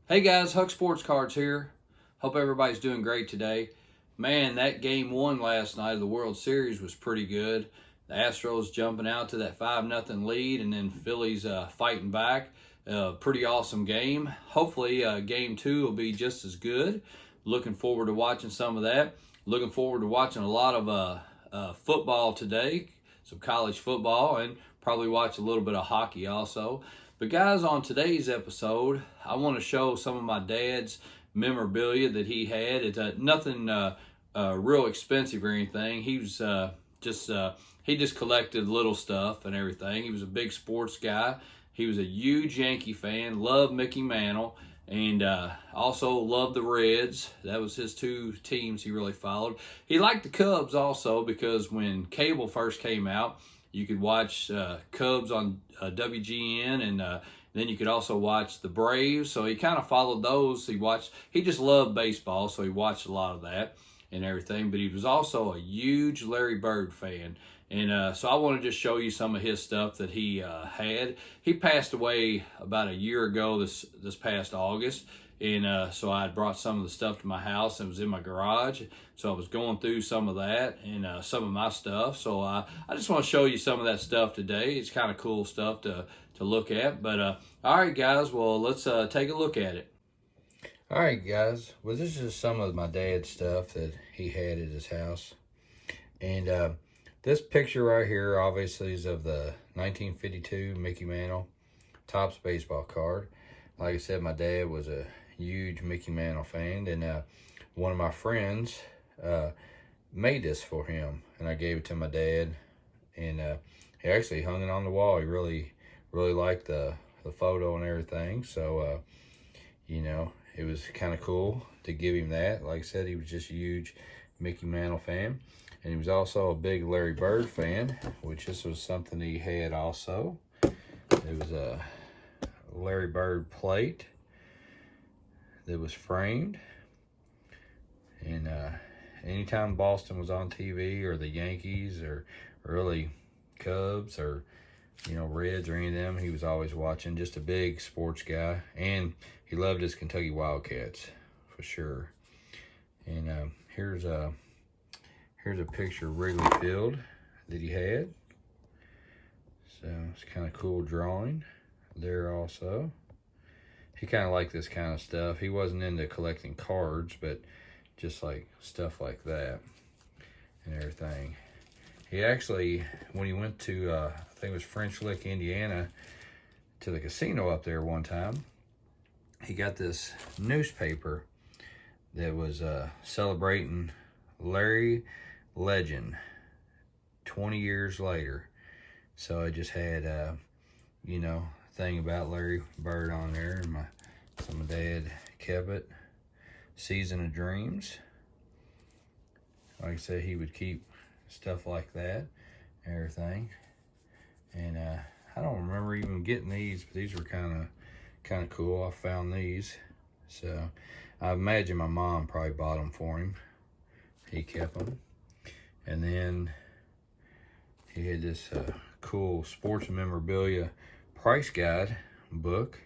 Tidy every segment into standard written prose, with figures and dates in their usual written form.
Hey guys, Huck Sports Cards here. Hope everybody's doing great today. Man, that game one last night of the World Series was pretty good. The Astros jumping out to that 5-0 lead, and then Phillies fighting back. Pretty awesome game. Hopefully game two will be just as good. Looking forward to watching some of that. Looking forward to watching a lot of football today, some college football, and probably watch a little bit of hockey also. But guys, on today's episode, I want to show some of my dad's memorabilia that he had. It's nothing real expensive or anything. He was he just collected little stuff and everything. He was a big sports guy. He was a huge Yankee fan. Loved Mickey Mantle, and also loved the Reds. That was his two teams he really followed. He liked the Cubs also because when cable first came out, you could watch Cubs on WGN, and then you could also watch the Braves. So he kind of followed those. He just loved baseball, so he watched a lot of that and everything. But he was also a huge Larry Bird fan. And so I want to just show you some of his stuff that he had. He passed away about a year ago this past August. And so I had brought some of the stuff to my house and it was in my garage. So I was going through some of that and some of my stuff. So I just want to show you some of that stuff today. It's kind of cool stuff to look at. But all right, guys, well, let's take a look at it. All right, guys. Well, this is some of my dad's stuff that he had at his house. And this picture right here obviously is of the 1952 Mickey Mantle Topps baseball card. Like I said, my dad was a huge Mickey Mantle fan, and one of my friends made this for him, and I gave it to my dad, and he actually hung it on the wall. He really liked the photo and everything, so you know, it was kind of cool to give him that. Like I said, he was just a huge Mickey Mantle fan, and he was also a big Larry Bird fan, which this was something he had also. It was a Larry Bird plate that was framed, and anytime Boston was on TV, or the Yankees, or really Cubs, or Reds, or any of them, he was always watching. Just a big sports guy, and he loved his Kentucky Wildcats for sure. And here's a picture of Wrigley Field that he had. So it's kind of cool drawing there also. He kind of liked this kind of stuff. He wasn't into collecting cards, but just like stuff like that and everything. He actually, when he went to, I think it was French Lick, Indiana, to the casino up there one time, he got this newspaper that was celebrating Larry Legend 20 years later. So I just had, thing about Larry Bird on there, and so my dad kept it. Season of Dreams. Like I said, he would keep stuff like that and everything. And I don't remember even getting these, but these were kind of cool. I found these, so I imagine my mom probably bought them for him. He kept them. And then he had this cool sports memorabilia price guide book.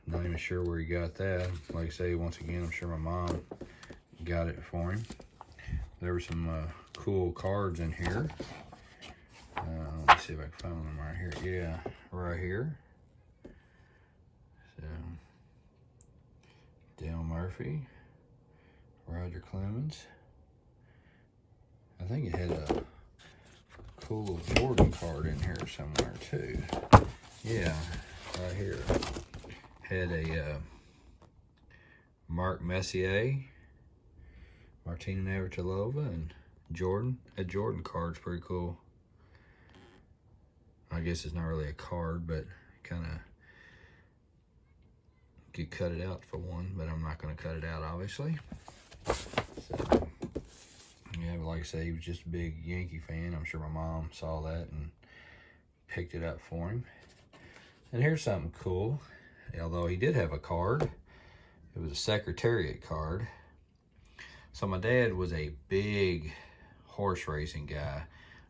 Not even sure where he got that. Like I say, once again, I'm sure my mom got it for him. There were some cool cards in here. Let me see if I can find them right here. Yeah, right here. So, Dale Murphy, Roger Clemens. I think it had a cool little Jordan card in here somewhere too. Yeah, right here. Had a Mark Messier, Martina Navratilova, and Jordan. That Jordan card's pretty cool. I guess it's not really a card, but kind of could cut it out for one, but I'm not going to cut it out, obviously. So, yeah, but like I say, he was just a big Yankee fan. I'm sure my mom saw that and picked it up for him. And here's something cool. Although he did have a card, it was a Secretariat card. So my dad was a big horse racing guy.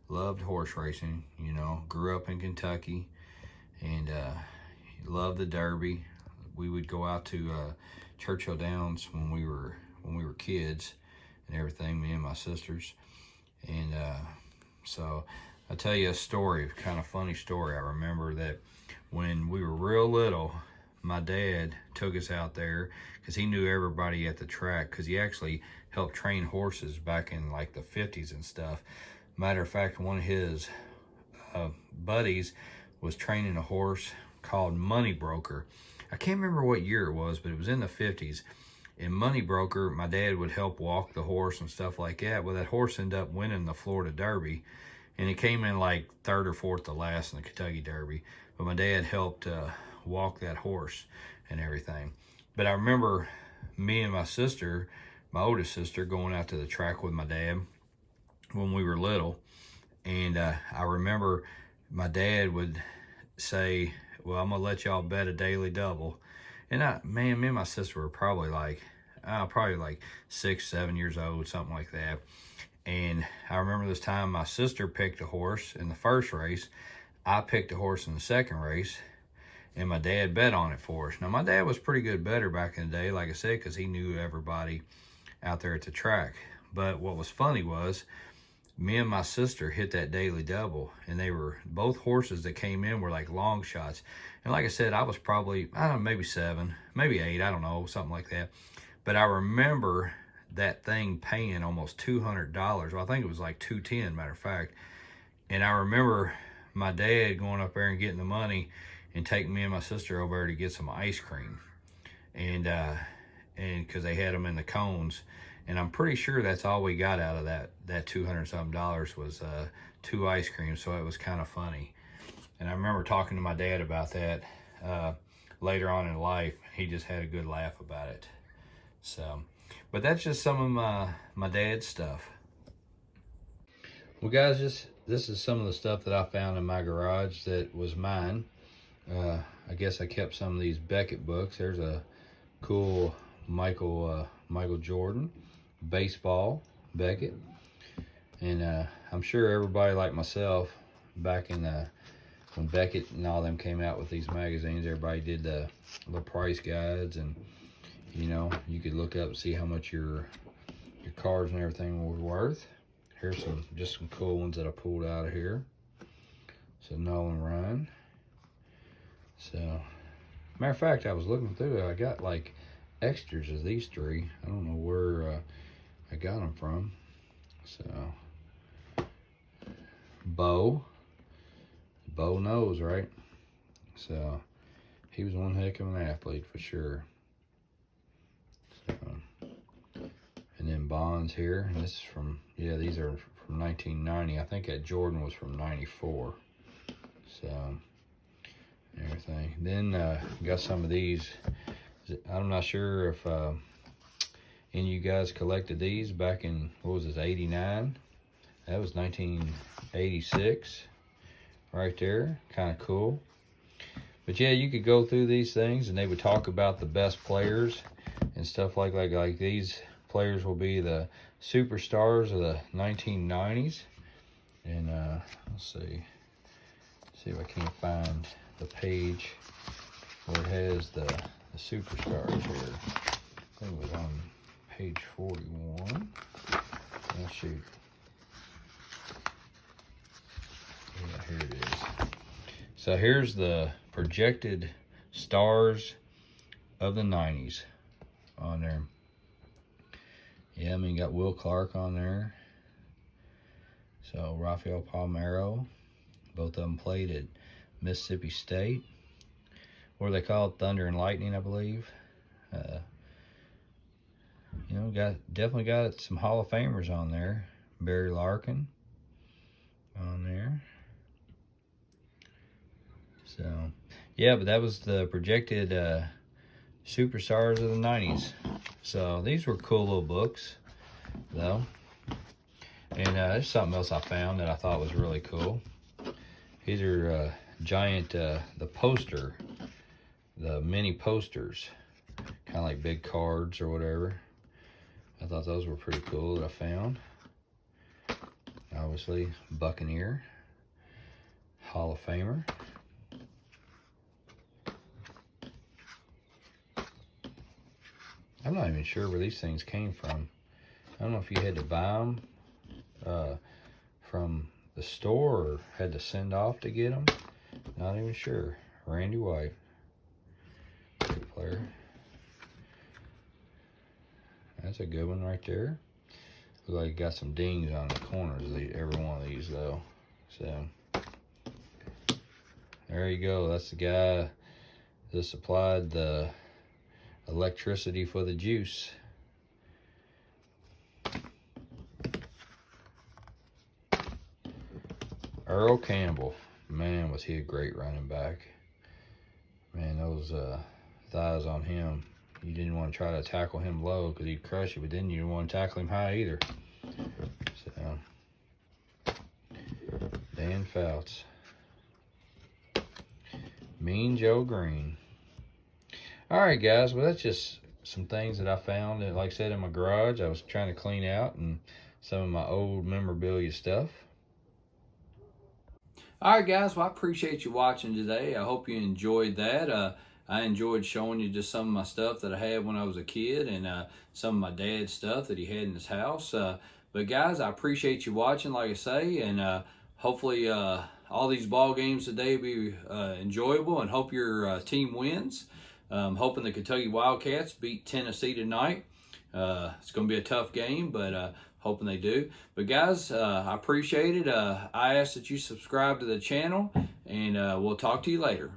Loved horse racing, grew up in Kentucky, and he loved the Derby, we would go out to Churchill Downs when we were kids and everything, me and my sisters. And so I'll tell you a story, kind of funny story. I remember that when we were real little, my dad took us out there because he knew everybody at the track, because he actually helped train horses back in like the 50s and stuff. Matter of fact, one of his buddies was training a horse called Money Broker. I can't remember what year it was, but it was in the 50s. In Money Broker, my dad would help walk the horse and stuff like that. Well, that horse ended up winning the Florida Derby, and he came in like third or fourth to last in the Kentucky Derby. But my dad helped walk that horse and everything. But I remember me and my sister, my oldest sister, going out to the track with my dad when we were little. And I remember my dad would say, well, I'm gonna let y'all bet a daily double. And me and my sister were probably like 6, 7 years old, something like that. And I remember this time my sister picked a horse in the first race. I picked a horse in the second race, and my dad bet on it for us. Now, my dad was pretty good bettor back in the day, like I said, because he knew everybody out there at the track. But what was funny was, me and my sister hit that daily double, and they were both horses that came in were like long shots. And like I said, I was probably, I don't know, maybe 7, maybe 8, I don't know, something like that. But I remember that thing paying almost $200. Well, I think it was like $210, matter of fact. And I remember my dad going up there and getting the money and taking me and my sister over there to get some ice cream. And because they had them in the cones. And I'm pretty sure that's all we got out of that $200-something was 2 ice creams. So it was kind of funny. And I remember talking to my dad about that later on in life. He just had a good laugh about it. So, but that's just some of my dad's stuff. Well, guys, this is some of the stuff that I found in my garage that was mine. I guess I kept some of these Beckett books. There's a cool Michael Jordan baseball Beckett, and I'm sure everybody like myself back in when Beckett and all them came out with these magazines, everybody did the price guides, and you know, you could look up and see how much your cards and everything were worth. Here's just some cool ones that I pulled out of here. So Nolan Ryan. So matter of fact, I was looking through it. I got like extras of these 3. I don't know where I got them from. So Bo knows, right? So he was one heck of an athlete for sure. So, and then Bonds here, and this is from, yeah, these are from 1990. I think that Jordan was from 94. So everything. Then got some of these. I'm not sure if any of you guys collected these back in, what was this, 89? That was 1986 right there. Kind of cool. But yeah, you could go through these things and they would talk about the best players and stuff like these players will be the superstars of the 1990s. And let's see if I can find the page where it has the superstars here. I think it was on page 41. Oh shoot. Yeah, here it is. So here's the projected stars of the 90s on there. Yeah, I mean, got Will Clark on there. So Rafael Palmeiro. Both of them played at Mississippi State. What are they called? Thunder and Lightning, I believe. You know, definitely got some Hall of Famers on there. Barry Larkin on there. So, yeah, but that was the projected superstars of the 90s. So these were cool little books, though. And there's something else I found that I thought was really cool. These are giant, the poster, the mini posters, kind of like big cards or whatever. I thought those were pretty cool that I found. Obviously, Buccaneer, Hall of Famer. I'm not even sure where these things came from. I don't know if you had to buy them from the store or had to send off to get them. Not even sure. Randy White. Good player. That's a good one right there. Looks like it got some dings on the corners of every one of these though. So there you go. That's the guy that supplied the electricity for the juice. Earl Campbell. Man, was he a great running back. Man, those thighs on him. You didn't want to try to tackle him low because he'd crush you, but then you didn't want to tackle him high either. So, Dan Fouts. Mean Joe Green. All right, guys. Well, that's just some things that I found, that, like I said, in my garage. I was trying to clean out, and some of my old memorabilia stuff. All right, guys. Well, I appreciate you watching today. I hope you enjoyed that. I enjoyed showing you just some of my stuff that I had when I was a kid, and some of my dad's stuff that he had in his house. But guys, I appreciate you watching, like I say, and hopefully all these ball games today will be enjoyable, and hope your team wins. Hoping the Kentucky Wildcats beat Tennessee tonight. It's going to be a tough game, but hoping they do. But guys, I appreciate it. I ask that you subscribe to the channel, and we'll talk to you later.